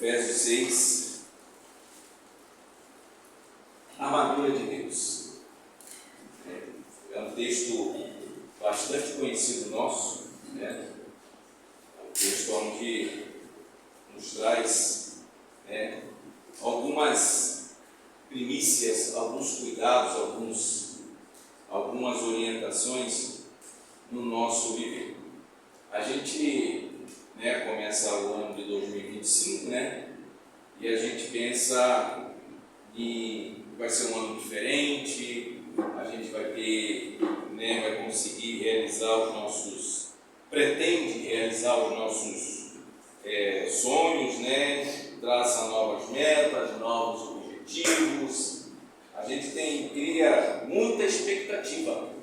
Efésios 6, armadura de Deus. É um texto bastante conhecido nosso, né? É um texto onde nos traz algumas primícias, alguns cuidados, algumas orientações no nosso viver. A gente começa o ano de 2025, e a gente pensa que vai ser um ano diferente, a gente vai ter, vai conseguir pretende realizar os nossos sonhos, traça novas metas, novos objetivos. A gente cria muita expectativa,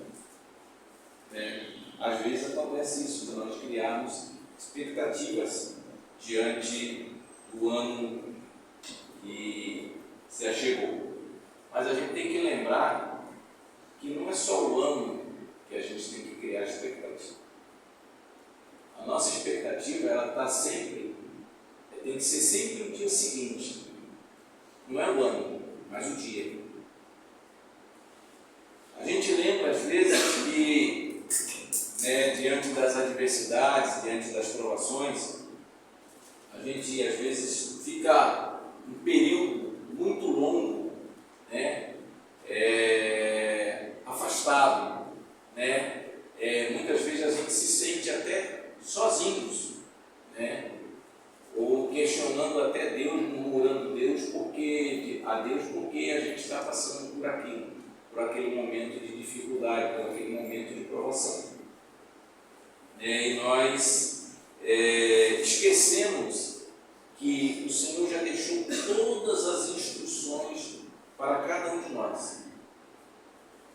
Às vezes acontece isso, de nós criarmos expectativas diante do ano que se achegou. Mas a gente tem que lembrar que não é só o ano que a gente tem que criar expectativa. A nossa expectativa, ela tem que ser sempre o dia seguinte. Não é o ano, mas o dia. A gente lembra às vezes que diante das adversidades, diante das provações, a gente às vezes fica um período muito longo, afastado, muitas vezes a gente se sente até sozinhos, ou questionando até Deus, murmurando a Deus porque a gente está passando por aquele momento de dificuldade, por aquele momento de provação. E nós esquecemos que o Senhor já deixou todas as instruções para cada um de nós.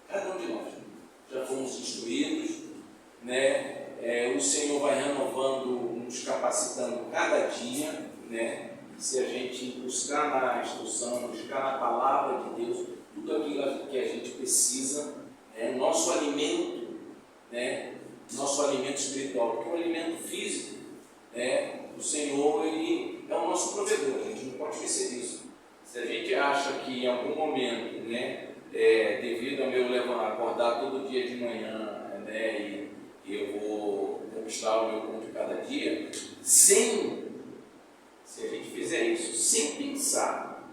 Cada um de nós já fomos instruídos, o Senhor vai renovando, nos capacitando cada dia, Se a gente buscar na instrução, buscar na palavra de Deus, tudo aquilo que a gente precisa, nosso alimento espiritual, porque o alimento físico, o Senhor, Ele é o nosso provedor, a gente não pode esquecer disso. Se a gente acha que em algum momento, devido ao meu acordar todo dia de manhã, e eu vou conquistar o meu ponto de cada dia, se a gente fizer isso, sem pensar,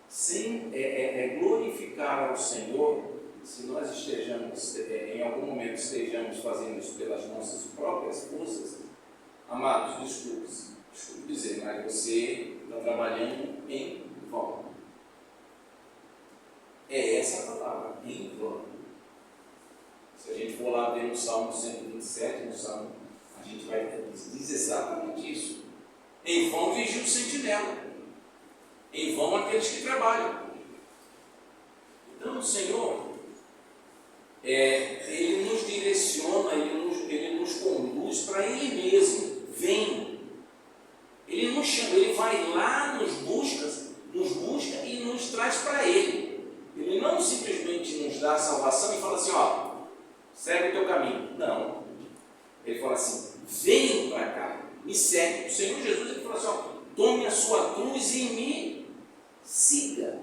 sem glorificar ao Senhor, se nós em algum momento estejamos fazendo isso pelas nossas próprias forças, amados, desculpe dizer, mas você está trabalhando em vão. É essa a palavra, em vão. Se a gente for lá ver no Salmo 127, a gente vai dizer exatamente isso. Em vão vigia o sentinela, em vão aqueles que trabalham. Então o Senhor, Ele nos direciona, Ele nos conduz para Ele mesmo. Vem. Ele nos chama, Ele vai lá, nos busca e nos traz para Ele. Ele não simplesmente nos dá a salvação e fala assim, segue o teu caminho. Não. Ele fala assim, vem para cá, me segue. O Senhor Jesus, Ele fala assim, tome a sua cruz e me siga.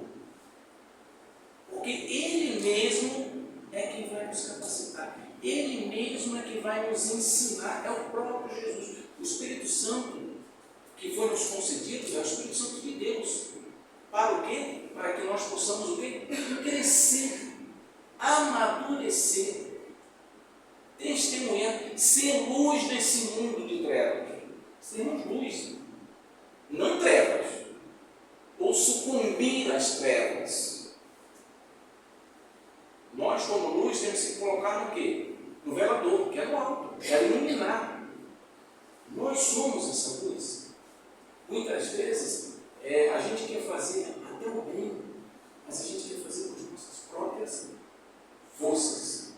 Porque Ele mesmo é quem vai nos capacitar. Ele mesmo é quem vai nos ensinar. É o próprio Jesus. O Espírito Santo que foi nos concedido é o Espírito Santo de Deus. Para o quê? Para que nós possamos o quê? Crescer, amadurecer, testemunhar, ser luz nesse mundo de trevas. Sermos luz, não trevas, ou sucumbir às trevas. Nós, como luz, temos que colocar no quê? No velador, que é no alto, é iluminar. Nós somos essa luz. Muitas vezes a gente quer fazer até o bem, mas a gente quer fazer com as nossas próprias forças.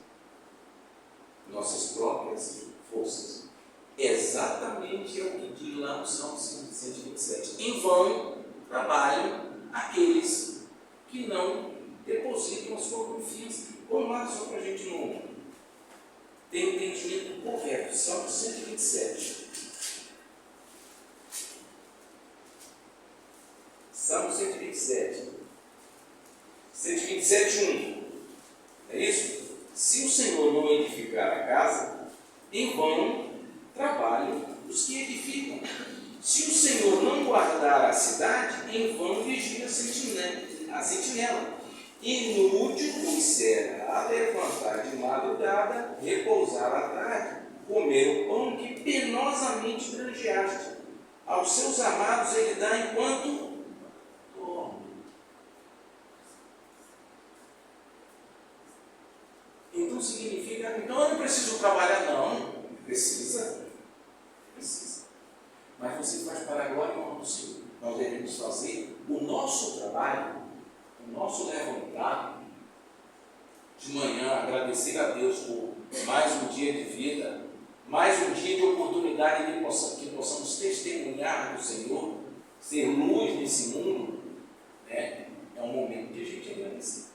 Nossas próprias forças. Exatamente é o que diz lá no Salmo 127. Em vão trabalham aqueles que não depositam a sua confiança. Vamos lá, só para a gente não ter o entendimento correto. Salmo 127. 27:1. É isso? Se o Senhor não edificar a casa, em vão trabalham os que edificam. Se o Senhor não guardar a cidade, em vão vigia a sentinela. Inútil vos será levantar de madrugada, repousar à tarde, comer o pão que penosamente granjeaste. Aos seus amados ele dá enquanto dorme. Então significa, então eu não preciso trabalhar, não. Precisa. Mas você faz para a glória e honra do Senhor. Nós devemos fazer o nosso trabalho, o nosso levantar de manhã, agradecer a Deus por mais um dia de vida, mais um dia de oportunidade que possamos testemunhar do Senhor, ser luz nesse mundo, né? É um momento de a gente agradecer.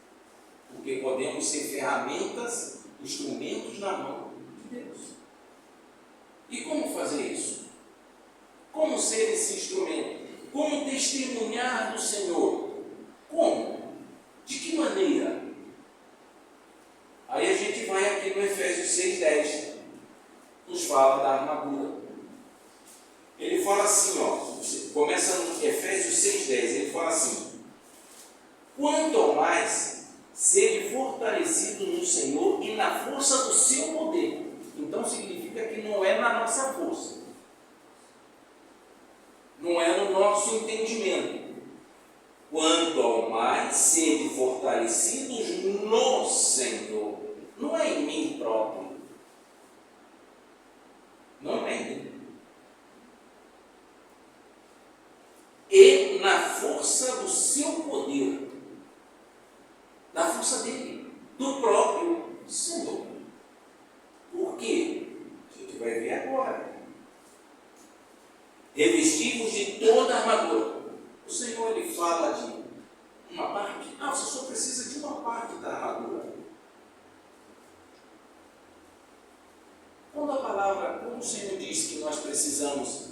Porque podemos ser ferramentas, instrumentos na mão de Deus. E como fazer isso? Como ser esse instrumento? Como testemunhar do Senhor? Como? De que maneira? Aí a gente vai aqui no Efésios 6:10. Nos fala da armadura. Ele fala assim, começa no Efésios 6:10, ele fala assim: quanto ao mais, sede fortalecido no Senhor e na força do seu poder. Então significa que não é na nossa força, não é no nosso entendimento. Quanto ao mais, sede fortalecidos no Senhor, não é em mim próprio, não é em mim, e na força do seu poder, da força dele, do próprio Senhor. Por quê? A gente vai ver agora. Revestivos de toda a armadura. O Senhor, ele fala de uma parte. Você só precisa de uma parte da armadura. Quando o Senhor diz que nós precisamos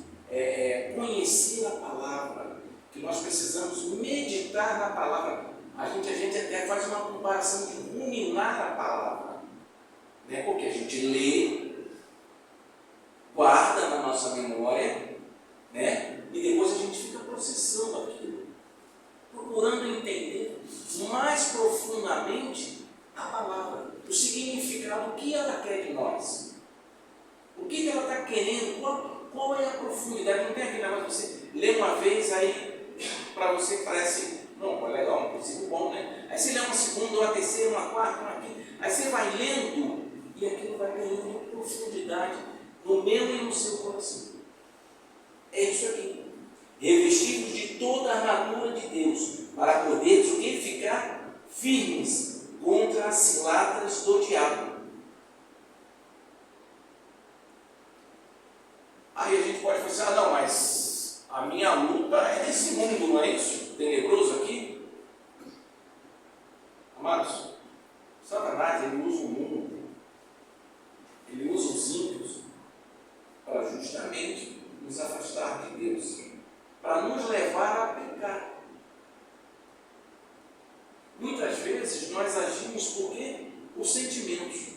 conhecer a palavra, que nós precisamos meditar na palavra, a gente até faz uma comparação de ruminar a palavra, né? Porque a gente lê, guarda na nossa memória, né? E depois a gente fica processando aquilo, procurando entender mais profundamente a palavra, o significado, o que ela quer de nós, o que ela está querendo, qual é a profundidade. Não tem aquele negócio de você ler uma vez, aí para você parece, não, é legal, um princípio bom, né? Aí você lê uma segunda, uma terceira, uma quarta, uma quinta, aí você vai lendo e aquilo vai ganhando profundidade no meu e no seu coração. É isso aqui. Revestidos de toda a armadura de Deus, para poderes o que? Ficar firmes contra as ciladas do diabo. Aí a gente pode pensar, não, mas a minha luta é nesse mundo, não é isso? Tenebroso aqui. Amados, Satanás, ele usa o mundo, ele usa os ímpios para justamente nos afastar de Deus, para nos levar a pecar. Muitas vezes nós agimos por quê? Por sentimentos.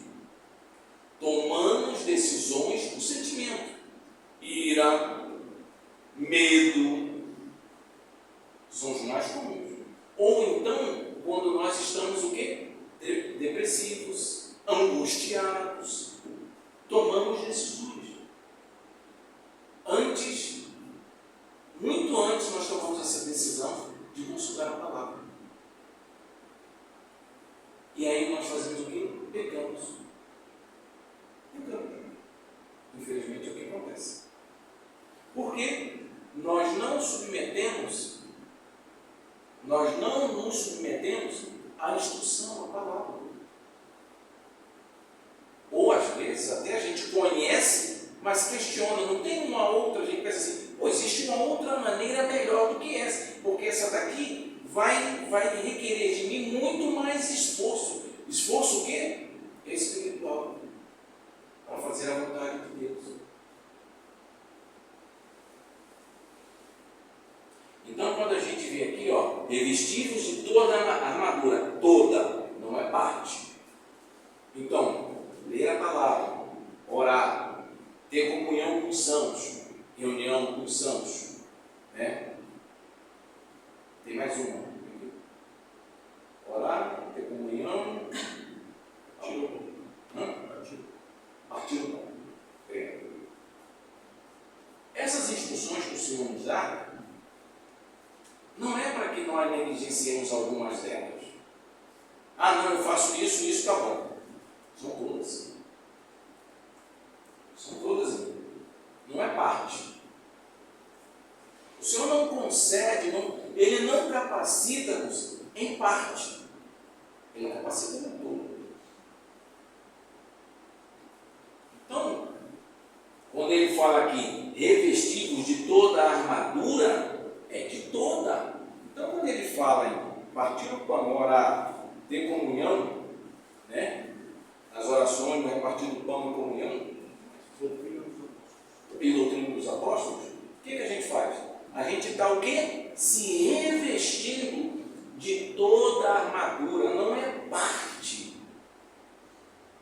Tomamos decisões por sentimento. Ira, medo, são os mais comuns. Ou então, quando nós estamos o quê? Depressivos, angustiados, tomamos decisões. Muito antes nós tomamos essa decisão de consultar a palavra. E aí nós fazemos o quê? Pecamos. Infelizmente é o que acontece. Porque nós não nos submetemos à instrução, à palavra. Ou às vezes até a gente conhece, mas questiona, não tem uma outra, a gente pensa assim, existe uma outra maneira melhor do que essa, porque essa daqui vai requerer de mim muito mais esforço. Esforço o quê? Espiritual, para fazer a vontade de Deus. Então, quando a gente vê aqui, revestidos de toda a armadura, toda, não é parte. Então, ler a palavra, orar, ter comunhão com os santos, reunião com os santos, né? Tem mais uma. Orar, ter comunhão, partir o pão. Essas instruções que o Senhor nos dá, não é para que nós negligenciemos algumas delas. Ah, não, eu faço isso e isso está bom. São todas. São todas. Não é parte. O Senhor não concede, Ele não capacita-nos em parte. Ele capacita em tudo. Então, quando ele fala aqui, revestidos de toda a armadura, é de toda. Então, quando ele fala em partir o pão, orar, ter comunhão, né? As orações, né? Partir do pão e comunhão, e doutrina dos apóstolos, o que a gente faz? A gente está o quê? Se revestindo de toda a armadura, não é parte.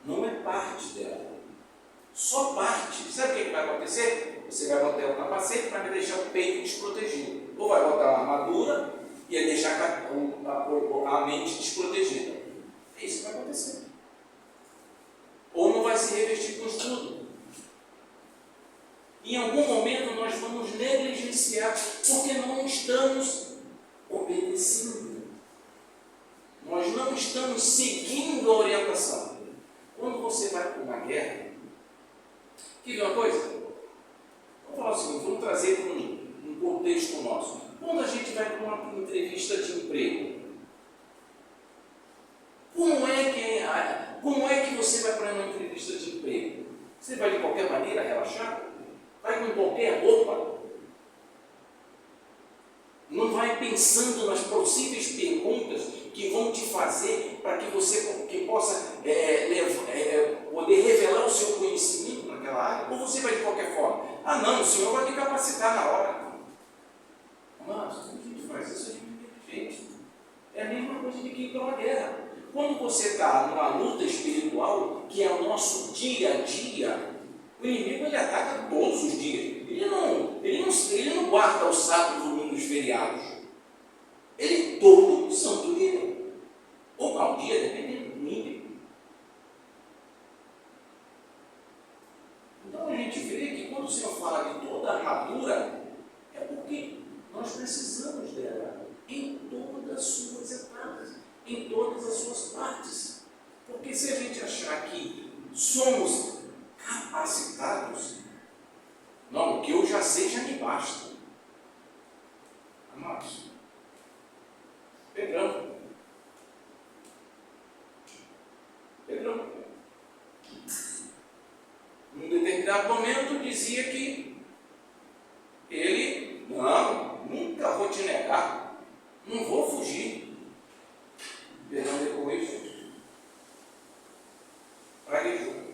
Não é parte dela. Só parte. Sabe o que vai acontecer? Você vai botar o capacete para deixar o peito desprotegido. Ou vai botar a armadura e vai deixar a mente desprotegida. É isso que vai acontecer. Ou não vai se revestir com tudo. Em algum momento nós vamos negligenciar porque não estamos obedecendo. Nós não estamos seguindo a orientação. Quando você vai para uma guerra, quer ver uma coisa? Vamos falar o seguinte, vamos trazer para um contexto nosso. Quando a gente vai para uma entrevista de emprego, como é que você vai para uma entrevista de emprego? Você vai de qualquer maneira relaxar? Vai com qualquer roupa? Não vai pensando nas possíveis perguntas que vão te fazer para que você possa poder revelar o seu conhecimento naquela área? Ou você vai de qualquer forma? Ah não, o Senhor vai me capacitar na hora. Mas como a gente faz isso? A gente é a mesma coisa de que ir para uma guerra. Quando você está numa luta espiritual, que é o nosso dia a dia, o inimigo ele ataca todos os dias. Ele não guarda os sábados, domingos, feriados. Ele todo santo dia. Ou mau dia, dependendo do nível. Então a gente vê que quando o Senhor fala de toda a armadura, é porque nós precisamos dela em todas as suas etapas, em todas as suas partes. Porque se a gente achar que somos capacitados, não, o que eu já sei já me basta. Amados, Pedrão. Num determinado momento dizia que ele, não, nunca vou te negar, não vou fugir. Pedrão depois praguejou.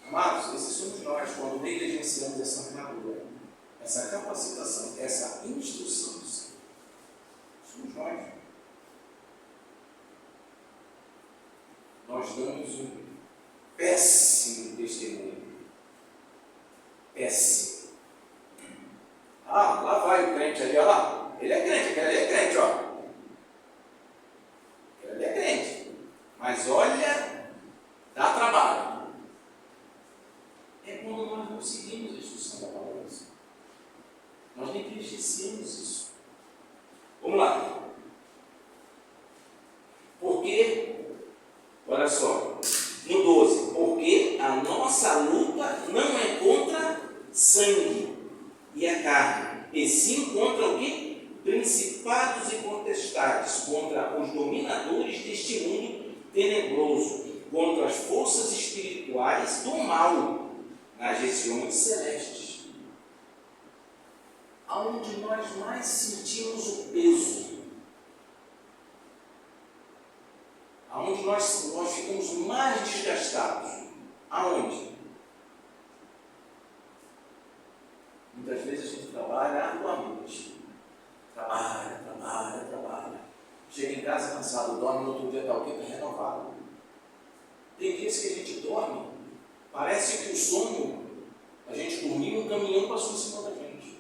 Amados, esses somos nós quando negligenciamos essa armadura, essa capacitação, essa instrução do Senhor. Somos nós. Nós damos um péssimo testemunho. Péssimo. Ah, lá vai o crente ali, olha lá. Ele é crente, aquele ali é crente, ó. Aquele ali é crente. Mas olha, dá trabalho. É quando nós não seguimos a instrução da palavra. Nós negligenciamos isso. Vamos lá. Porque, olha só, no 12, porque a nossa luta não é contra sangue e a carne, e sim contra o quê? Principados e potestades, contra os dominadores deste mundo tenebroso, contra as forças espirituais do mal nas regiões celestes. Aonde nós mais sentimos o peso, aonde nós ficamos mais desgastados, aonde? Muitas vezes a gente trabalha arduamente, trabalha, casa cansado, dorme, no outro dia está o quê? Está renovado. Tem dias que a gente dorme, parece que o sono, a gente dormiu e um caminhão passou em cima da gente.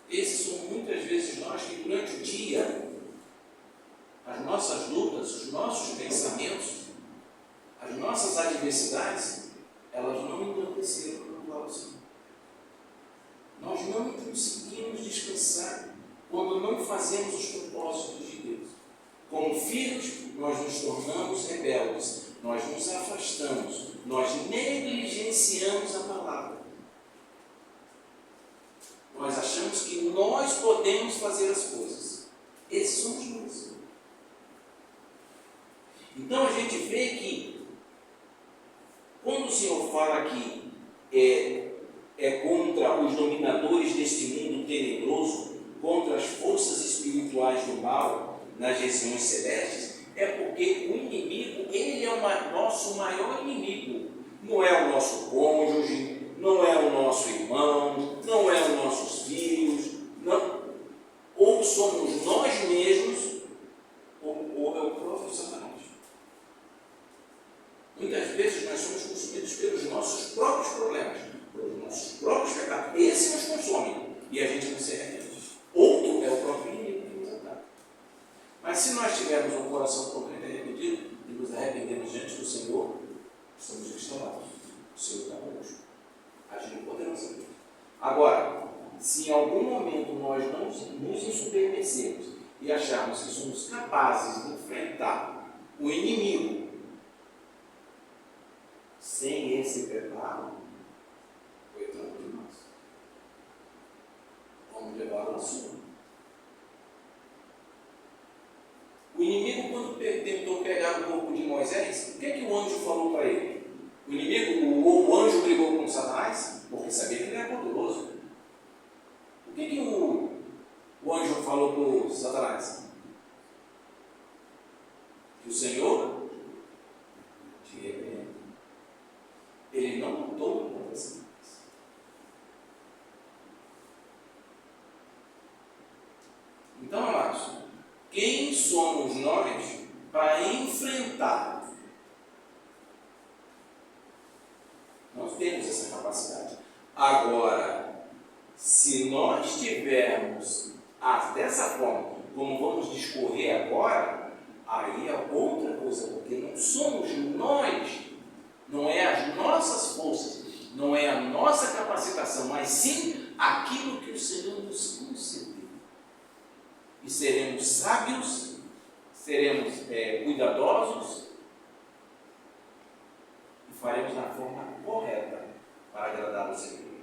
Esses são muitas vezes nós que durante o dia, as nossas lutas, os nossos pensamentos, as nossas adversidades, elas não entorpeceram para o lado assim. Nós não conseguimos descansar quando não fazemos os propósitos de Deus. Como filhos, nós nos tornamos rebeldes, nós nos afastamos, nós negligenciamos a palavra. Nós achamos que nós podemos fazer as coisas. Esses somos nós. Então a gente vê que, quando o Senhor fala que é contra os dominadores deste mundo tenebroso, contra as forças espirituais do mal nas regiões celestes, é porque o inimigo, ele é o nosso maior inimigo. Não é o nosso cônjuge, não é o nosso irmão, não é os nossos filhos, não. Ou somos nós mesmos, ou é o próprio Satanás. Muitas vezes nós somos consumidos pelos nossos próprios problemas, pelos nossos próprios pecados. Esse nos consome e a gente não se arrepende. Outro é o próprio inimigo que nos ataca. Mas se nós tivermos um coração totalmente arrependido e nos arrependemos diante do Senhor, estamos restaurados. O Senhor está conosco, agindo poderosamente. Agora, se em algum momento nós não nos ensoberbecermos e acharmos que somos capazes de enfrentar o inimigo sem esse preparo, coitado de nós, vamos levar ao assunto. O inimigo, quando tentou pegar o corpo de Moisés, o que o anjo falou para ele? O inimigo, o anjo brigou com Satanás, porque sabia que ele era poderoso. O que o anjo falou para o Satanás? Que o Senhor te repreende. Ele não lutou contra Satanás. Então, amados, quem somos nós para enfrentar? Nós temos essa capacidade. Agora, se nós tivermos dessa forma, como vamos discorrer agora, aí é outra coisa, porque não somos nós, não é as nossas forças, não é a nossa capacitação, mas sim aquilo que o Senhor nos concedeu. E seremos sábios, seremos cuidadosos e faremos da forma correta para agradar o Senhor.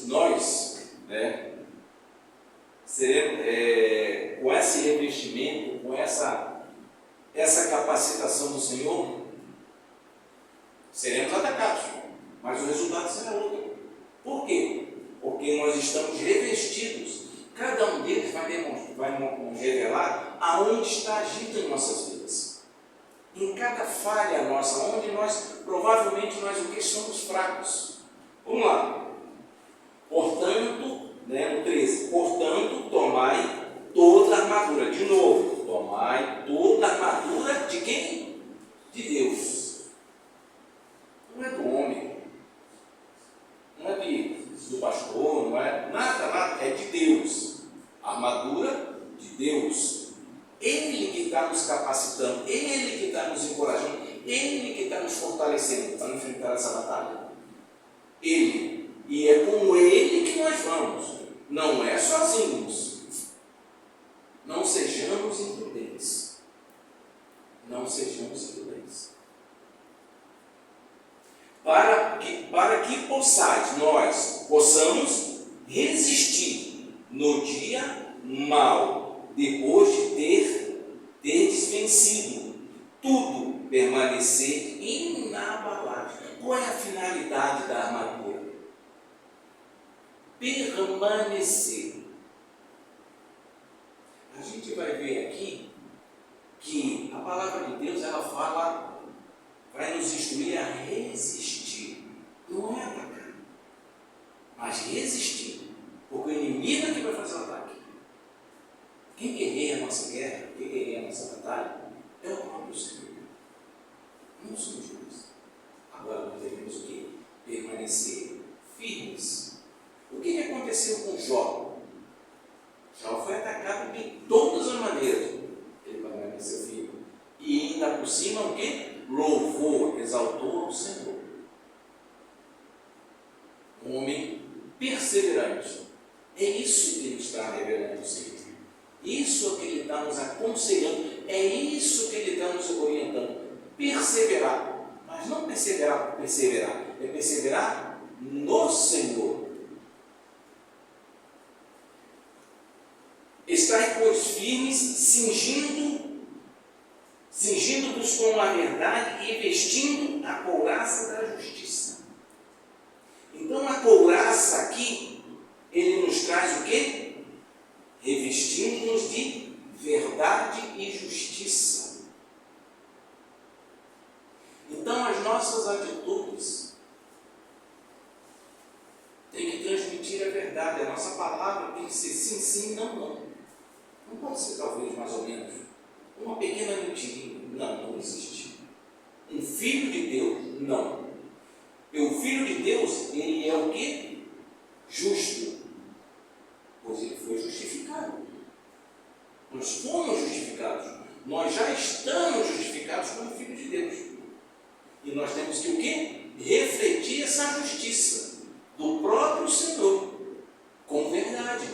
Nós, seremos, com esse revestimento, com essa capacitação do Senhor, seremos atacados, mas o resultado será outro. Por quê? Porque nós estamos revestidos. Cada um deles vai nos revelar aonde está agindo em nossas vidas. Em cada falha nossa, onde provavelmente nós somos fracos. Vamos lá. Portanto, no 13, portanto, tomai toda a armadura. De novo, tomai toda a armadura de quem? De Deus. Não é do homem, não é do pastor, não é nada, é de Deus. A armadura de Deus. Ele que está nos capacitando, Ele que está nos encorajando, Ele que está nos fortalecendo para enfrentar essa batalha. Ele. E é com Ele que nós para que possamos resistir no dia mau, depois de teres vencido tudo, permanecer inabalável. Qual é a finalidade da armadura? Permanecer. A gente vai ver aqui que a palavra de Deus, ela fala, vai nos instruir a resistir. Não é atacar, mas resistir. Porque o inimigo é que vai fazer o ataque. Quem guerreia a nossa guerra, quem guerreia a nossa batalha, é o próprio Senhor. Não somos nós. Agora nós devemos o quê? Permanecer firmes. O que aconteceu com Jó? Jó foi atacado de todas as maneiras. Ele permaneceu firme. E ainda por cima o quê? Louvou, exaltou o Senhor. Um homem perseverante. É isso que ele está revelando, Senhor. Isso é que ele está nos aconselhando. É isso que ele está nos orientando. Perseverar. Mas não perseverar por perseverar. É perseverar no Senhor. Estai, pois, firmes, cingindo-vos com a verdade e vestindo a couraça da justiça. Então, a couraça aqui, ele nos traz o quê? Revestindo-nos de verdade e justiça. Então, as nossas atitudes têm que transmitir a verdade. A nossa palavra tem que ser sim, sim, não, não. Não pode ser talvez mais ou menos uma pequena mentirinha. Não, não existe. Um filho de Deus, não. E o filho de Deus, ele é o quê? Justo. Pois ele foi justificado. Nós fomos justificados. Nós já estamos justificados como filho de Deus. E nós temos que o quê? Refletir essa justiça do próprio Senhor. Com verdade.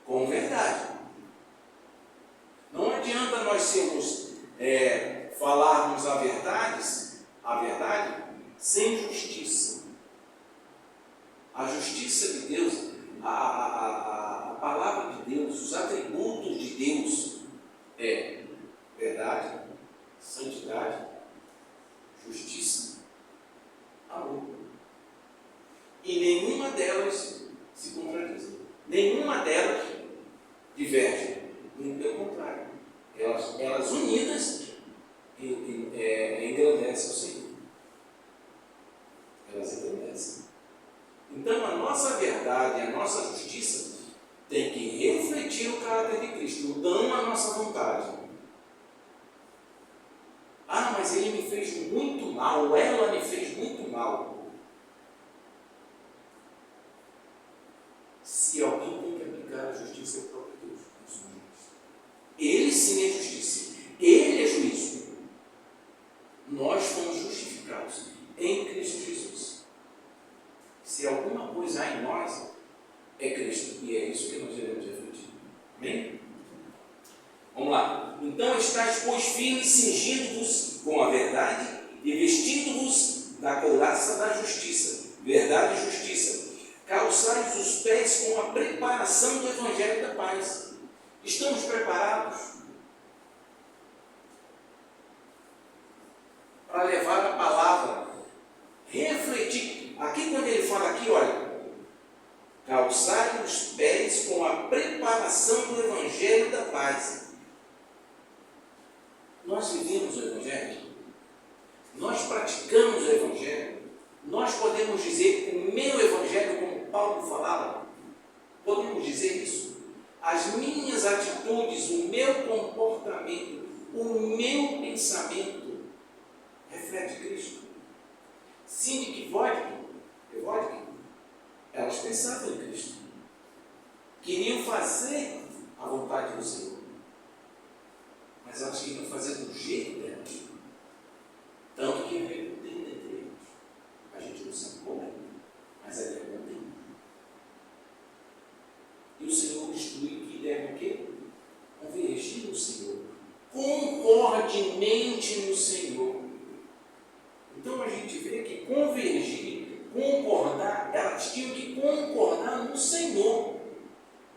Com verdade. Não adianta nós sermos, falarmos a verdade sem justiça. A justiça de Deus, a palavra de Deus, os atributos de Deus é verdade, santidade, justiça, amor. E nenhuma delas se contradiz. Nenhuma delas diverge. Pelo contrário, elas unidas engrandecem o Senhor. Elas engrandecem. Então, a nossa verdade, a nossa justiça tem que refletir o caráter de Cristo, não a nossa vontade. Ah, mas ele me fez muito mal, ou ela me fez muito mal. Se alguém tem que aplicar a justiça, é o próprio Deus. Ele sim é justiça. Ele é juízo. Nós fomos justificados em Cristo Jesus. Se alguma coisa há em nós, é Cristo. E é isso que nós devemos refletir. Amém? Vamos lá. Então, estáis, pois, firmes, cingindo-vos com a verdade e vestindo-vos da couraça da justiça. Verdade e justiça. Calçai os pés com a preparação do Evangelho da paz. Estamos preparados para levar a palavra, refletir. Aqui, quando ele fala aqui, olha, calçai os pés com a preparação do Evangelho da paz. Nós vivemos o Evangelho, nós praticamos o Evangelho, nós podemos dizer o meu Evangelho, como Paulo falava, podemos dizer isso. As minhas atitudes, o meu comportamento, o meu pensamento reflete Cristo. Síndic e Vodka, elas pensavam em Cristo. Queriam fazer a vontade do Senhor. Mas elas queriam fazer do jeito delas. Tanto que veio o tempo entre eles. A gente não sabe como é, mas é o tempo. E o Senhor instrui que deve o quê? Convergir no Senhor. Concordemente no Senhor. Então a gente vê que colocar no Senhor.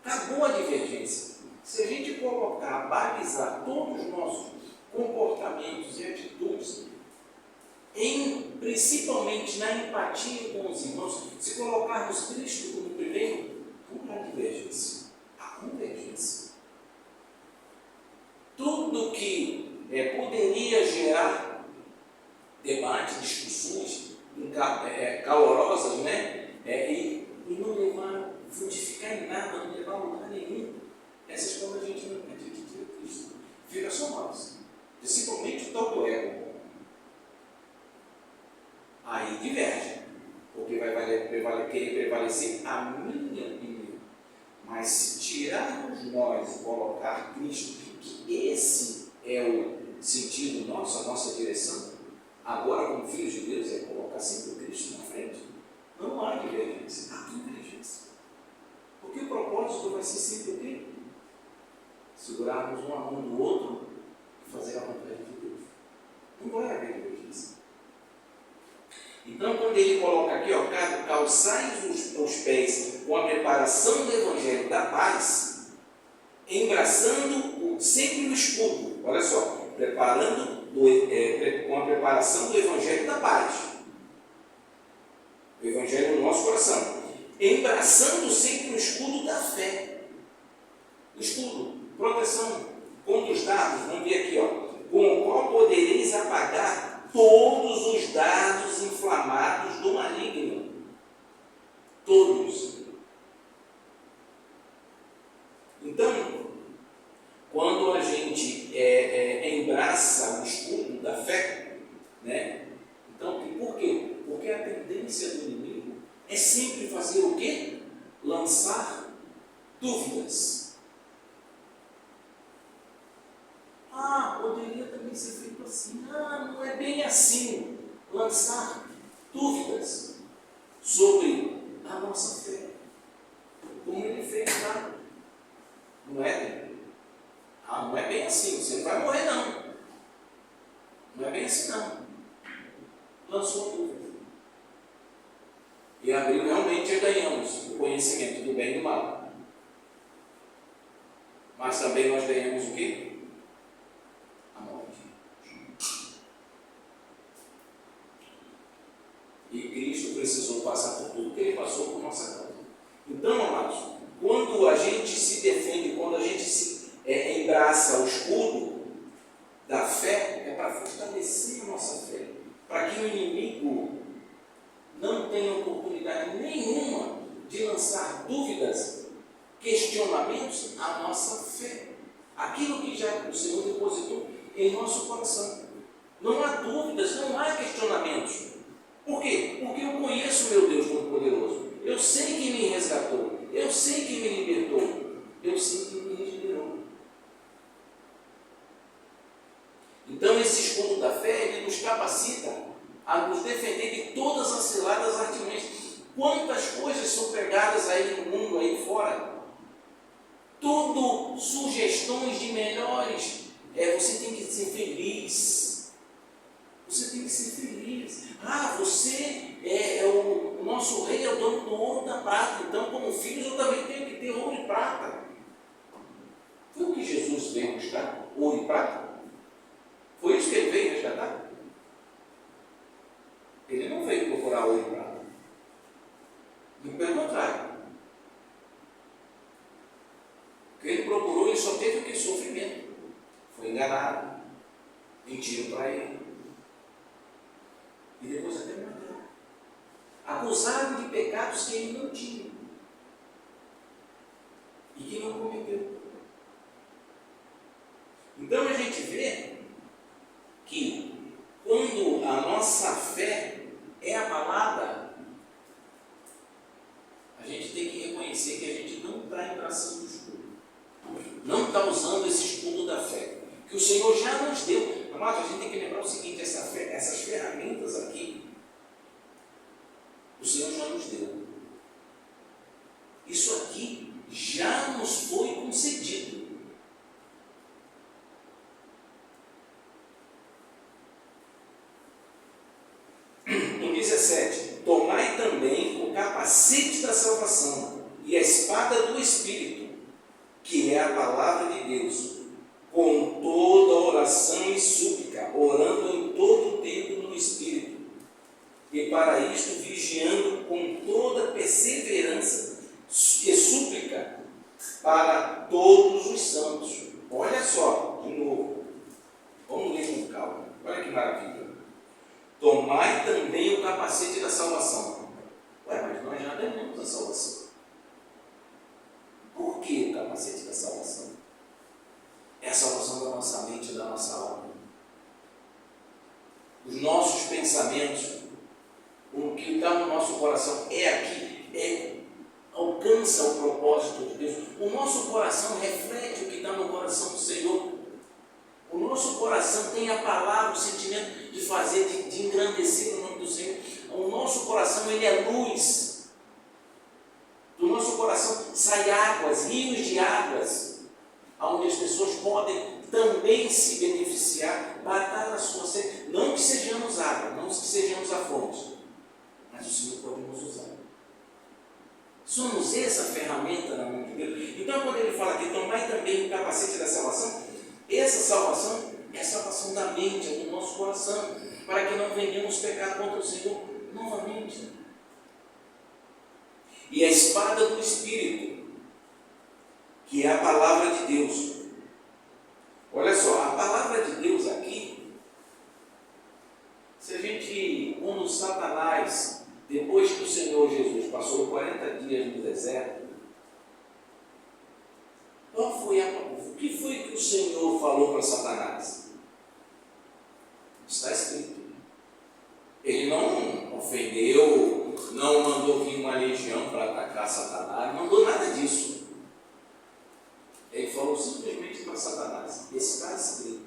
Acabou a divergência. Se a gente colocar, balizar todos os nossos comportamentos e atitudes, principalmente na empatia com os irmãos, se colocarmos Cristo como primeiro, não há divergência. Há convergência. Tudo que poderia gerar debate, discussões calorosas, né? E não levar, frutificar em nada, não levar a lugar nenhum. Essas coisas a gente não acredita em Cristo. Fica só nós. Principalmente o tal do ego. Aí diverge. Porque vai querer prevalecer a minha opinião. Mas se tirarmos nós e colocar Cristo, que esse é o sentido nosso, a nossa direção, agora como filhos de Deus, é colocar sempre o Cristo na frente. Não há divergência, há convergência. Porque o propósito vai ser sempre o quê? Segurarmos um a mão do outro e fazer a vontade de Deus. Não vai haver divergência. Então, quando ele coloca aqui, calçais os pés com a preparação do Evangelho da paz, embraçando sempre o escudo. Olha só, com a preparação do Evangelho da paz. O Evangelho no nosso coração. Embraçando sempre o escudo da fé. O escudo, proteção contra os dardos. Vamos ver aqui, com o qual podereis apagar todos os dardos inflamados do maligno. Todos. Então, quando a gente embraça o escudo da fé, né? Então, por quê? Porque a tendência do inimigo é sempre fazer o quê? Lançar dúvidas. Poderia também ser feito assim. Não é bem assim. Lançar dúvidas sobre a nossa fé. Como ele fez lá. Não é? Não é bem assim. Você não vai morrer, não. Não é bem assim, não. Lançou dúvida. E abriu, realmente ganhamos o conhecimento do bem e do mal. Mas também nós ganhamos o quê? A morte. E Cristo precisou passar por tudo que ele passou por nossa causa. Então, amados, quando a gente se defende, quando a gente se embraça o escudo da fé, é para fortalecer a nossa fé, para que o inimigo não tenha oportunidade nenhuma de lançar dúvidas, questionamentos à nossa fé. Aquilo que já o Senhor depositou em nosso coração. Não há dúvidas, não há questionamentos. Por quê? Porque eu conheço meu Deus Todo-Poderoso. Eu sei que me resgatou. Eu sei que me libertou. Eu sei que me regenerou. Então esse escudo da fé, ele nos capacita a nos defender de todas as ciladas artimanhas. Quantas coisas são pregadas aí no mundo, aí fora? Tudo sugestões de melhores. Você tem que ser feliz. Você tem que ser feliz. Você o nosso rei é o dono do ouro e da prata. Então, como filhos, eu também tenho que ter ouro e prata. Foi o que Jesus veio buscar? Ouro e prata? Foi isso que ele veio resgatar? Ele não veio procurar ouro e prata. Pelo contrário. O que ele procurou, ele só teve o que? Sofrimento. Foi enganado. Mentiram para ele. E depois até mataram. Acusado de pecados que ele não tinha. E que não cometeu. Então a gente vê que quando a nossa fé é abalada, a gente tem que reconhecer que a gente não está embraçando o escudo. Não está usando esse escudo da fé. Que o Senhor já nos deu. Amados, a gente tem que lembrar o seguinte, essas ferramentas aqui, o Senhor já nos deu. Isso aqui já nos foi concedido. No 17, tomai também o capacete da salvação e a espada do Espírito, que é a palavra de Deus, com toda oração e súplica, orando em todo o tempo no Espírito, e para isto vigiando com toda perseverança e súplica para todos os santos. Olha só, de novo, vamos ler com calma, olha que maravilha. Tomai também o capacete da salvação. Ué, mas nós já temos a salvação. Por que o capacete da salvação? É a salvação da nossa mente e da nossa alma. Os nossos pensamentos, o que está no nosso coração é aqui, alcança o propósito de Deus. O nosso coração reflete o que está no coração do Senhor. O nosso coração tem a palavra, o sentimento de fazer, de engrandecer o nome do Senhor. O nosso coração, ele é luz. Do nosso coração saem águas, rios de águas, onde as pessoas podem também se beneficiar, matar a sua sede. Não que sejamos água, não que sejamos a fonte, mas o Senhor pode nos usar. Somos essa ferramenta na mão de Deus. Então, quando ele fala que tomai também o capacete da salvação, essa salvação é a salvação da mente, é do nosso coração, para que não venhamos pecar contra o Senhor novamente. E a espada do Espírito, que é a palavra de Deus. Olha só, a palavra de Deus aqui, se a gente, quando Satanás, depois que o Senhor Jesus passou 40 dias no deserto, o que foi que o Senhor falou para Satanás? Está escrito. Ele não ofendeu, não mandou vir uma legião para atacar Satanás, não mandou nada disso. Ele falou simplesmente para Satanás: está escrito.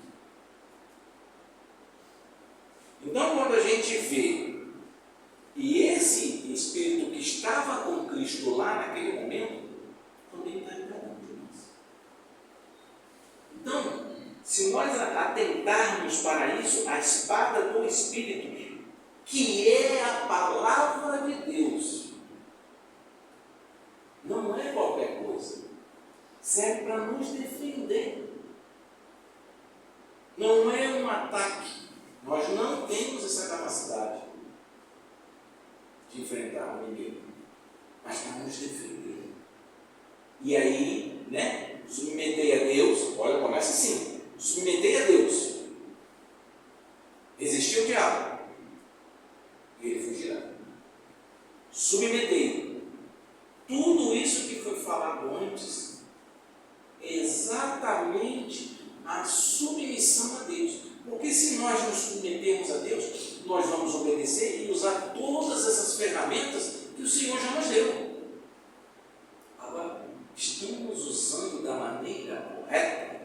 Então, quando a gente vê, e esse Espírito que estava com Cristo lá naquele momento, também está em cada um de nós. Então, se nós atentarmos para isso, a espada do Espírito, que é a palavra de Deus, não é qualquer coisa, serve para nos defender, não é um ataque. Nós não temos essa capacidade de enfrentar o inimigo, mas para nos defender. E aí, submetei a Deus. Olha, começa assim: submetei a Deus, resistir ao diabo, e ele fugirá. Submetei. Tudo isso que foi falado antes é exatamente a submissão a Deus. Porque se nós nos submetermos a Deus, nós vamos obedecer e usar todas essas ferramentas que o Senhor já nos deu. Agora, estamos usando da maneira correta?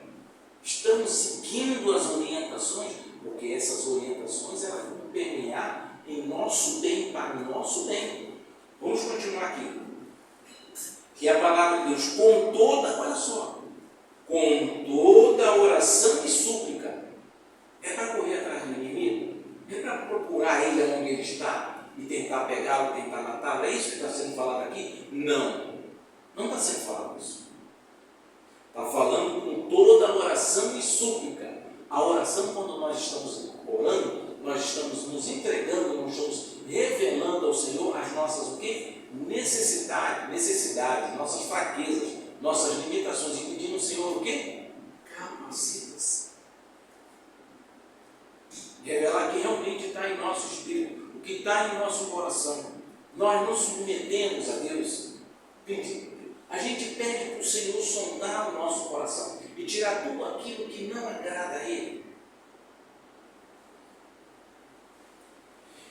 Estamos seguindo as orientações? Porque essas orientações elas vão permear em nosso bem, para o nosso bem. Vamos continuar aqui. Que a palavra de Deus, com toda, olha só, com toda oração e súplica. É para correr atrás do inimigo? É para procurar ele onde ele está e tentar pegá-lo, tentar matá-lo? É isso que está sendo falado aqui? Não. Não está sendo falado isso. Está falando com toda oração e súplica. A oração, quando nós estamos orando, nós estamos nos entregando, nós estamos revelando ao Senhor as nossas o quê? Necessidades, nossas fraquezas, nossas limitações, e pedindo ao Senhor o quê? Capacita-se. Revelar que realmente está em nosso espírito, o que está em nosso coração. Nós nos submetemos a Deus. A gente pede para o Senhor sondar o nosso coração e tirar tudo aquilo que não agrada a Ele.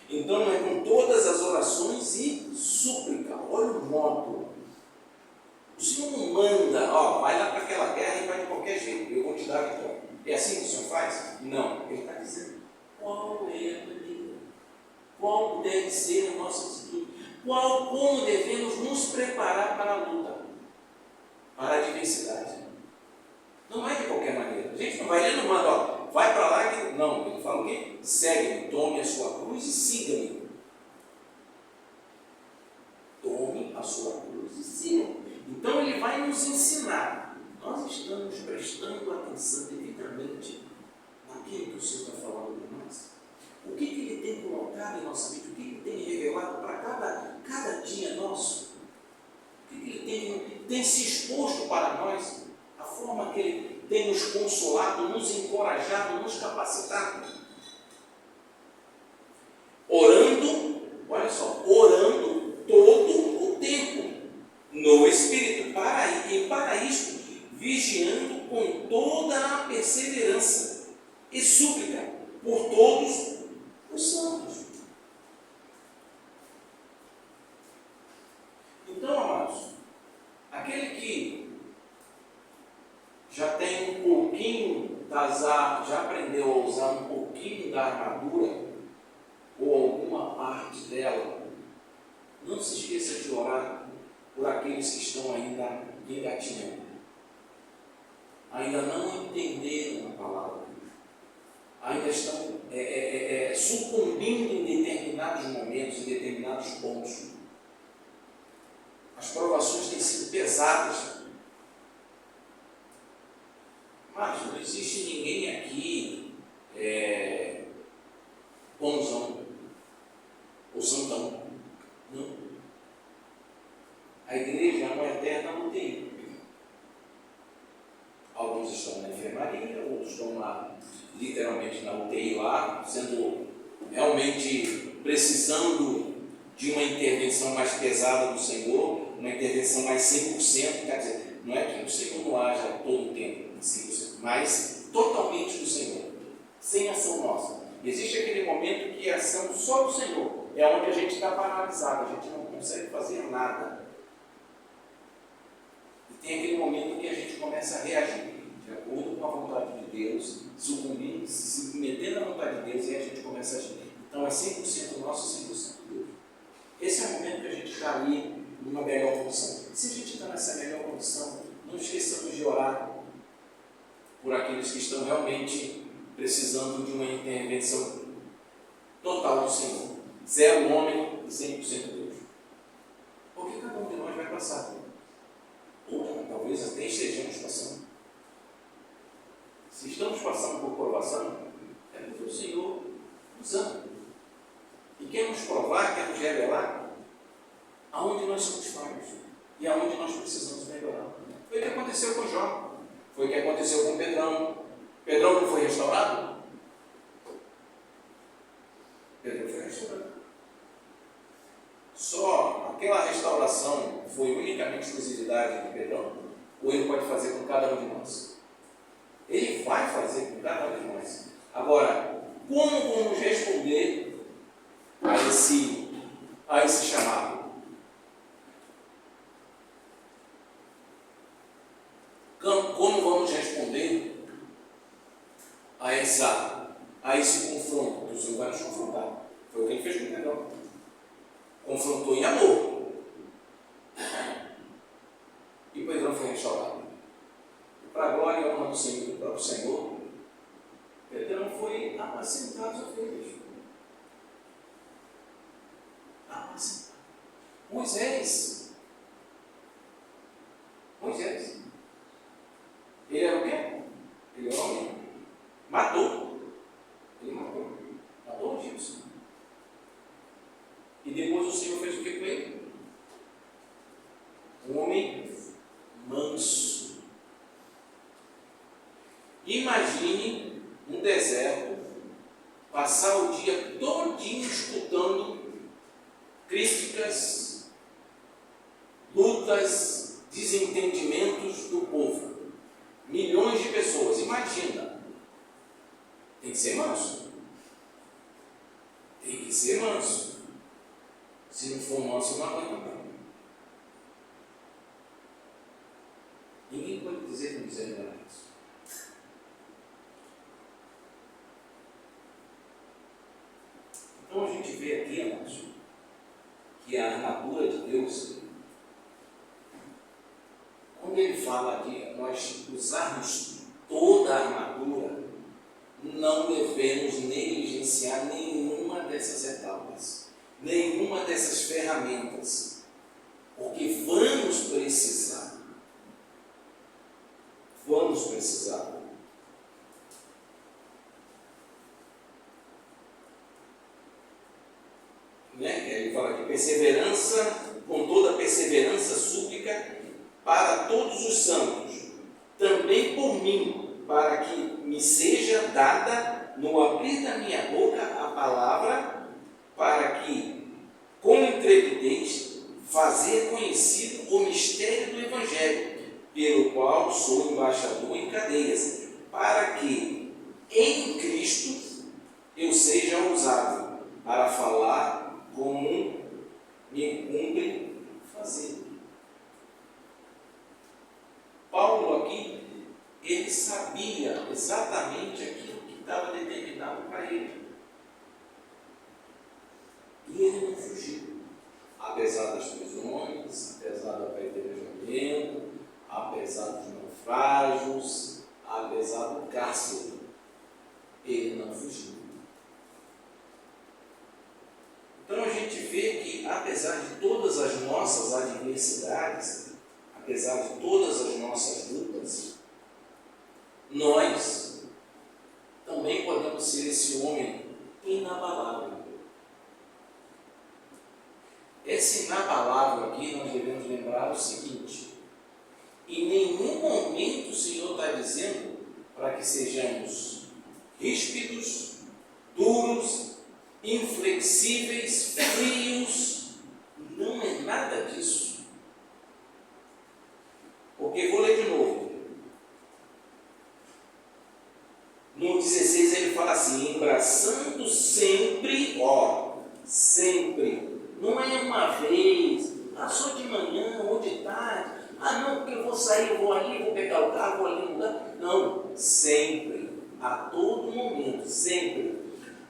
Então é com todas as orações e súplica. Olha o modo. O Senhor não manda, vai lá para aquela guerra e vai de qualquer jeito, eu vou te dar a vitória. É assim que o Senhor faz? Não. Ele está dizendo qual é a maneira, qual deve ser a nossa atitude, como devemos nos preparar para a luta, para a adversidade. Não é de qualquer maneira. A gente não vai, ele não manda, vai para lá, não. Ele fala o quê? Segue-me, tome a sua cruz e siga-me. Tome a sua cruz e siga-me. nos ensinar, nós estamos prestando atenção devidamente naquilo que o Senhor está falando para nós? O que Ele tem colocado em nossa vida? O que Ele tem revelado para cada dia nosso? O que Ele tem se exposto para nós? A forma que Ele tem nos consolado, nos encorajado, nos capacitado. Orando, olha só, orando todo o tempo no Espírito, e para isto, vigiando com toda a perseverança e súplica por todos os santos. Então, amados, aquele que já tem um pouquinho já aprendeu a usar um pouquinho da armadura, ou alguma parte dela, não se esqueça de orar por aqueles que estão ainda engatinhando, ainda não entenderam a palavra, ainda estão sucumbindo em determinados momentos, em determinados pontos. As provações têm sido pesadas. Mas não existe ninguém aqui bonzão ou santão. Não. A igreja é uma eterna UTI. Alguns estão na enfermaria, outros estão lá, literalmente na UTI lá, sendo realmente precisando de uma intervenção mais pesada do Senhor, uma intervenção mais 100%, quer dizer, não é que o Senhor não haja todo o tempo, 100%, mas totalmente do Senhor, sem ação nossa. Existe aquele momento que a ação só do Senhor, é onde a gente está paralisado, a gente não consegue fazer nada. E tem aquele momento que a gente começa a reagir, de acordo com a vontade de Deus, sucumbindo, se submetendo à vontade de Deus, e a gente começa a agir. Então é 100% nosso, 100% Deus. Esse é o momento que a gente está ali numa melhor condição. Se a gente está nessa melhor condição, não esqueçamos de orar por aqueles que estão realmente precisando de uma intervenção total do Senhor. 0 homem e 100% Deus. Porque cada um de nós vai passar. Ou talvez até estejamos passando. Se estamos passando por provação, é porque o Senhor nos ama. E quer nos provar, quer nos revelar aonde nós somos falhos e aonde nós precisamos melhorar. Foi o que aconteceu com Jó, foi o que aconteceu com Pedrão. Pedrão não foi restaurado? Pedrão foi restaurado. Só aquela restauração foi unicamente exclusividade de Pedrão? Ou ele pode fazer com cada um de nós? Ele vai fazer com cada um de nós. Agora, como vamos responder a esse chamado? Como vamos responder a esse confronto? O Senhor vai nos confrontar. Foi o que ele fez com Pedrão. Confrontou em amor. E Pedrão foi restaurado. E para a glória e honra do Senhor, do próprio Senhor, Pedrão foi apacentado as ovelhas. Apacentado. Moisés. Ele era o quê? Ele era homem. Matou. Ele matou. Matou o egípcio. E depois o Senhor fez o que com ele? Um homem manso. Imagine um deserto, passar o dia todinho escutando críticas, lutas, desentendimentos do povo. Milhões de pessoas, imagina. Tem que ser manso. Tem que ser manso. Se não for manso, não aguenta não. Ninguém pode dizer que não quiser isso. Então a gente vê aqui, amados, que a armadura de Deus, quando ele fala de nós usarmos toda a armadura, não devemos negligenciar nenhuma dessas etapas, nenhuma dessas ferramentas, porque vamos precisar. ele fala aqui, perseverança, com toda perseverança, súplica para todos os santos, também por mim, para que me seja dada no abrir da minha boca a palavra, para que, com intrepidez, fazer conhecido o mistério do Evangelho, pelo qual sou embaixador em cadeias, para que em Cristo eu seja ousado para falar como me cumpre fazer. Paulo aqui, ele sabia exatamente aquilo que estava determinado para ele. E ele não fugiu. Apesar das prisões, apesar do apedrejamento, apesar dos naufrágios, apesar do cárcere, ele não fugiu. Então a gente vê que, apesar de todas as nossas adversidades, apesar de todas as nossas lutas, nós também podemos ser esse homem inabalável. Esse inabalável aqui, nós devemos lembrar o seguinte: em nenhum momento o Senhor está dizendo para que sejamos ríspidos, duros, inflexíveis, frios. Não é nada disso. Porque, vou ler de novo. No 16 ele fala assim, embraçando sempre, sempre. Não é uma vez, só de manhã ou de tarde. Não, porque eu vou sair, eu vou ali, vou pegar o carro, vou ali mudar. Não, sempre, a todo momento, sempre.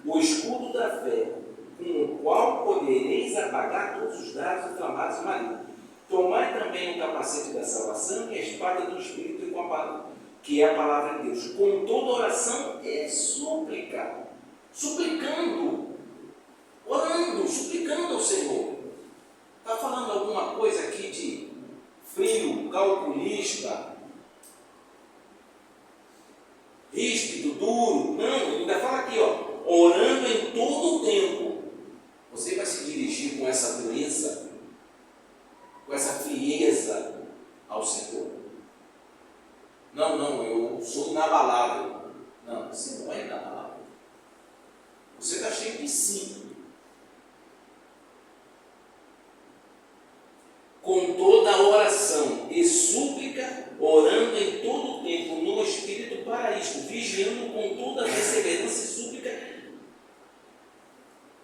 O escudo da fé, com o qual podereis apagar todos os dardos inflamados do maligno. Tomai também o capacete da salvação e a espada do Espírito, que é a palavra de Deus, com toda oração e súplica. Suplicando, orando, suplicando ao Senhor. Está falando alguma coisa aqui de frio, calculista, ríspido, duro? Não, ele ainda fala aqui, orando em todo o tempo. Você vai se dirigir com essa dureza, com essa frieza ao Senhor? Não, eu sou inabalável. Não, você não é inabalável. Você está cheio de si. Com toda oração e súplica, orando em todo o tempo no Espírito para isto, vigiando com toda perseverança e súplica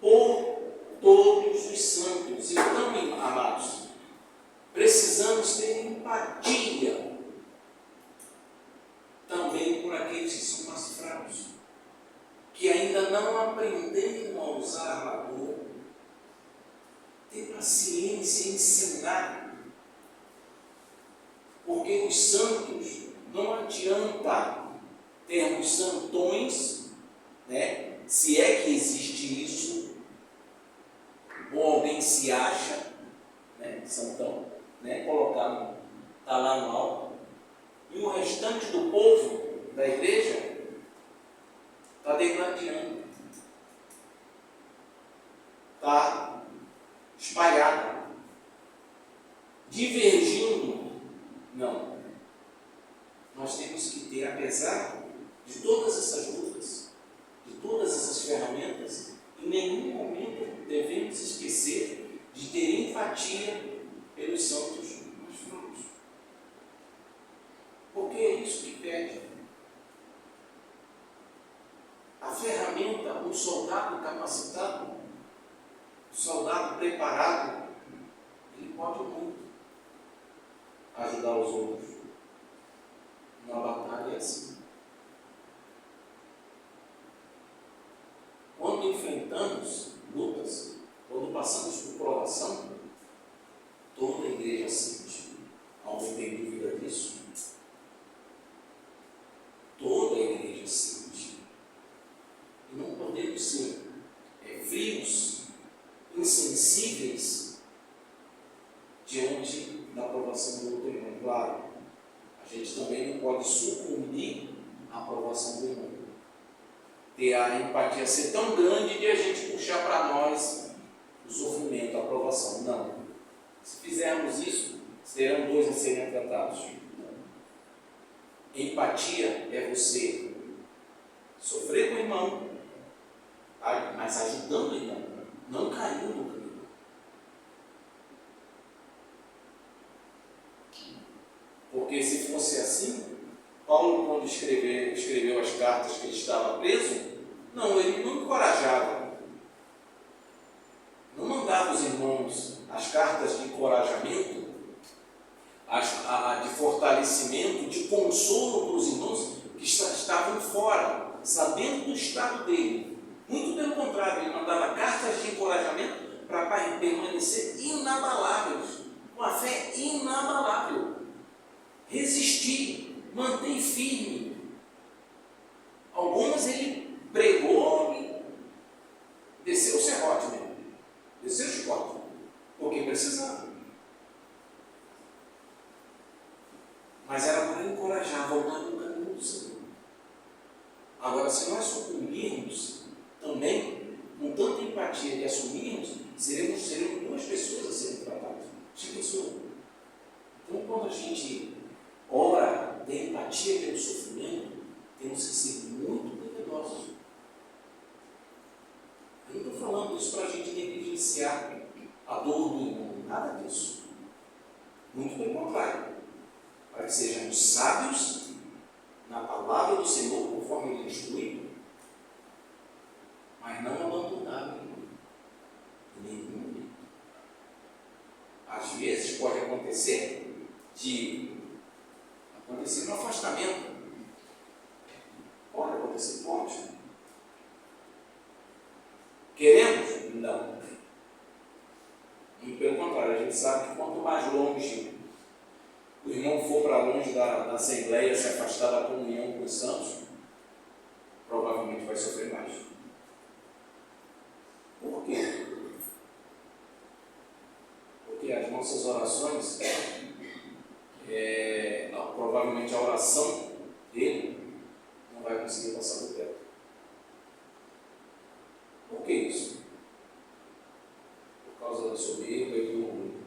por todos os santos. Então, amados, precisamos ter empatia também por aqueles que são mais fracos, que ainda não aprenderam a usar a armadura. Ter paciência em ensinar, porque os santos, não adianta termos santões, né? Se é que existe isso, ou alguém se acha, né, santão, né, está lá no alto, e o restante do povo da igreja está degladiando, está espalhado, divergindo. Não. Nós temos que ter, apesar de todas essas lutas, de todas essas ferramentas, em nenhum momento devemos esquecer de ter empatia pelos santos mais fracos. Porque é isso que pede. A ferramenta, um soldado capacitado, um soldado preparado, ele pode muito ajudar os outros. Uma batalha é assim. Quando enfrentamos lutas, quando passamos por provação, toda a igreja sente. Alguém tem dúvida disso? Toda a igreja sente. E não podemos ser frios, insensíveis diante da aprovação do outro irmão. Claro, a gente também não pode sucumbir à aprovação do irmão. Ter a empatia ser tão grande de a gente puxar para nós o sofrimento, a provação. Não. Se fizermos isso, serão dois a serem tratados. Empatia é você sofrer com o irmão, mas ajudando o irmão, não caindo no caminho. Porque se fosse assim, Paulo, quando escreveu as cartas que ele estava preso, ele não encorajava, não mandava os irmãos as cartas de encorajamento, de fortalecimento, de consolo para os irmãos que estavam fora, sabendo do estado dele. Muito pelo contrário, ele mandava cartas de encorajamento para permanecer inabaláveis, com a fé inabalável. Resistir, manter firme. Algumas ele pregou e desceu o serrote mesmo, desceu o chicote, porque precisava. Mas era para encorajar a voltar no caminho do Senhor. Agora, se nós sucumbirmos também, com tanta empatia e assumirmos, seremos duas pessoas a serem tratadas. Já pensou? Então, quando a gente ora, tem empatia pelo sofrimento, temos que ser muito cuidadosos. Eu não estou falando isso para a gente negligenciar a dor do irmão, nada disso. Muito pelo contrário. Para que sejamos sábios na palavra do Senhor, conforme Ele instrui, mas não abandonar o irmão. Em nenhum momento. Às vezes pode acontecer um afastamento. Pode acontecer, pode. Queremos? Não. E pelo contrário, a gente sabe que quanto mais longe o irmão for para longe da Assembleia, se afastar da comunhão com os santos, provavelmente vai sofrer mais. Por quê? Porque as nossas orações, provavelmente a oração dele não vai conseguir passar do teto. Por que isso? Por causa da soberba e do orgulho.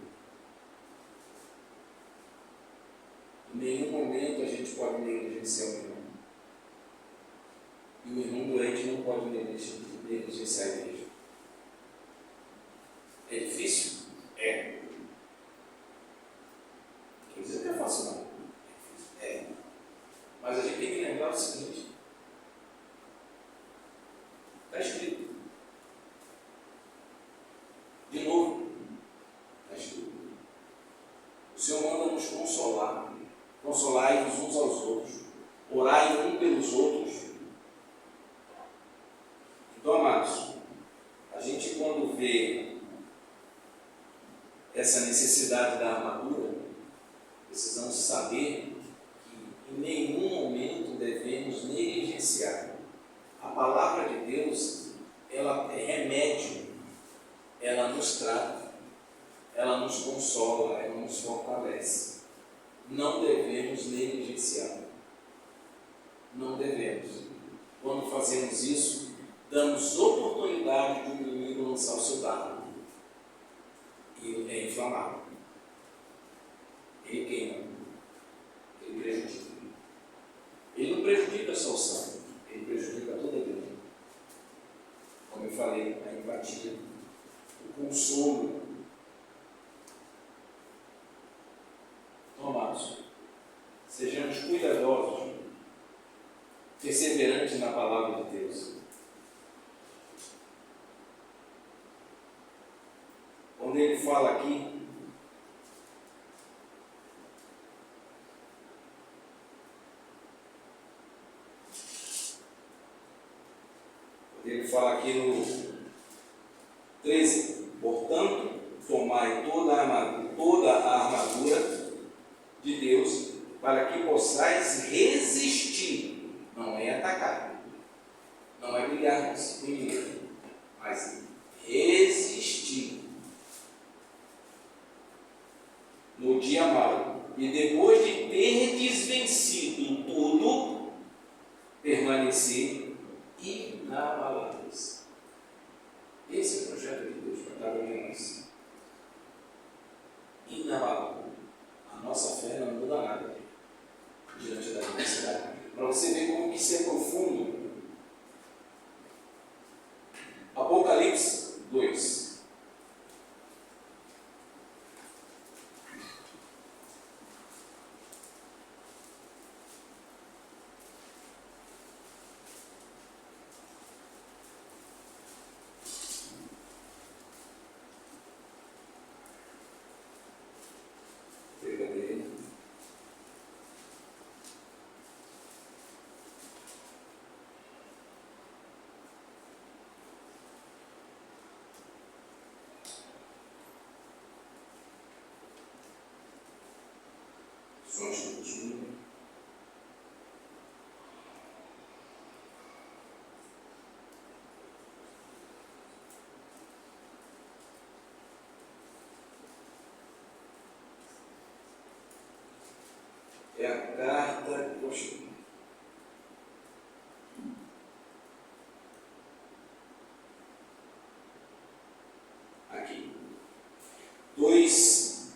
Em nenhum momento a gente pode negligenciar o irmão. E o irmão doente não pode negligenciar a igreja. É difícil? É. Quer dizer que é fácil, não. É. Mas a gente tem que lembrar o seguinte: está escrito. De novo, está escrito. O Senhor manda nos consolar. Consolai-vos uns aos outros, orai um pelos outros. Então, amados, a gente quando vê essa necessidade da armadura, precisamos saber que em nenhum momento devemos negligenciar. A palavra de Deus, ela é remédio, ela nos trata, ela nos consola, ela nos fortalece. Não devemos negligenciar. Não devemos. Quando fazemos isso, damos oportunidade do inimigo lançar o seu dardo. E é inflamável. Ele queima. Ele prejudica. Ele não prejudica só o sangue, ele prejudica toda a igreja. Como eu falei, a empatia, o consolo. Amados, sejamos cuidadosos, perseverantes na palavra de Deus. Quando ele fala aqui, no 13, portanto, tomai toda a armadura de Deus, para que possais resistir, não é atacar, não é brigar com o inimigo, mas resistir no dia mau, e depois de terdes vencido tudo, permanecer inabaláveis. Esse é o projeto de Deus para cada um de você ver como isso é profundo. Apocalipse 2. É a carta, poxa, aqui, 2,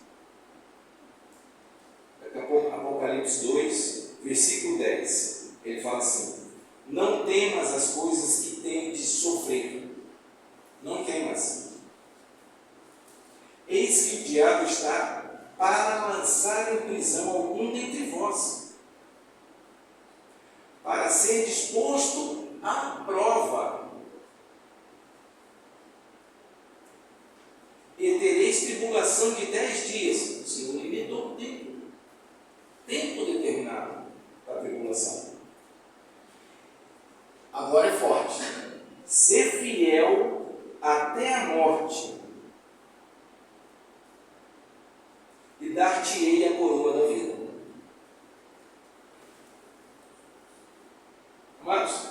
Apocalipse 2, versículo 10, ele fala assim: não temas as coisas que tendes de sofrer, não temas, eis que o diabo está para lançar em prisão algum dentre vós, para ser disposto à prova, e tereis tribulação de 10 dias. O Senhor limitou o tempo determinado para a tribulação. Agora é forte: ser fiel até a morte, e dar-te-ei a coroa da vida. Amados,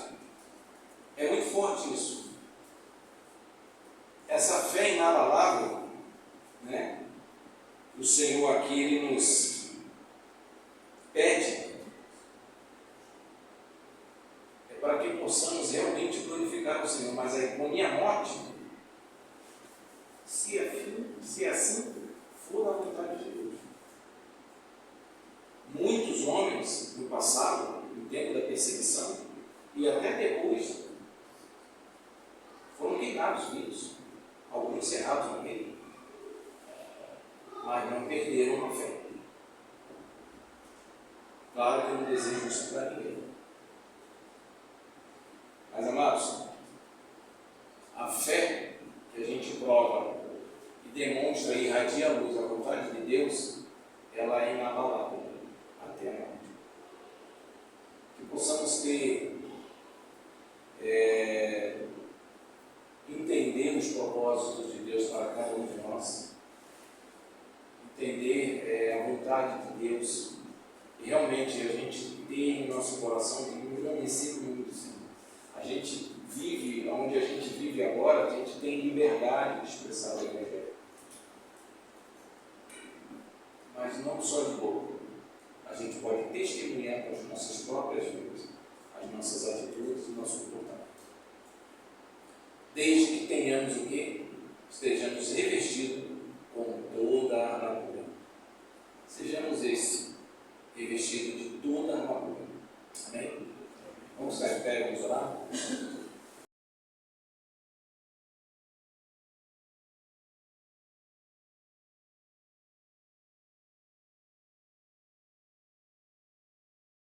é muito forte isso. Essa fé inabalável, né? O Senhor aqui, Ele nos pede, é para que possamos realmente glorificar o Senhor. Mas aí, com a minha morte, se assim for da vontade de Deus. Muitos homens no passado, no tempo da perseguição, e até depois, foram queimados vivos, alguns cerrados no meio, mas não perderam a fé. Claro que eu não desejo isso para ninguém. Mas, amados, a fé que a gente prova e demonstra e irradia a luz, a vontade de Deus, ela é inabalável até a morte. Que possamos ter, entender os propósitos de Deus para cada um de nós, entender a vontade de Deus, e realmente a gente ter em nosso coração de engrandecer muito, Senhor. A gente vive, onde a gente vive agora, a gente tem liberdade de expressar o Evangelho. Mas não só de boca. A gente pode testemunhar com as nossas próprias vidas, as nossas atitudes e o nosso comportamento. Desde que tenhamos o quê? Estejamos revestidos com toda a armadura. Sejamos revestidos de toda a armadura. Amém? Vamos ficar de pé e vamos orar?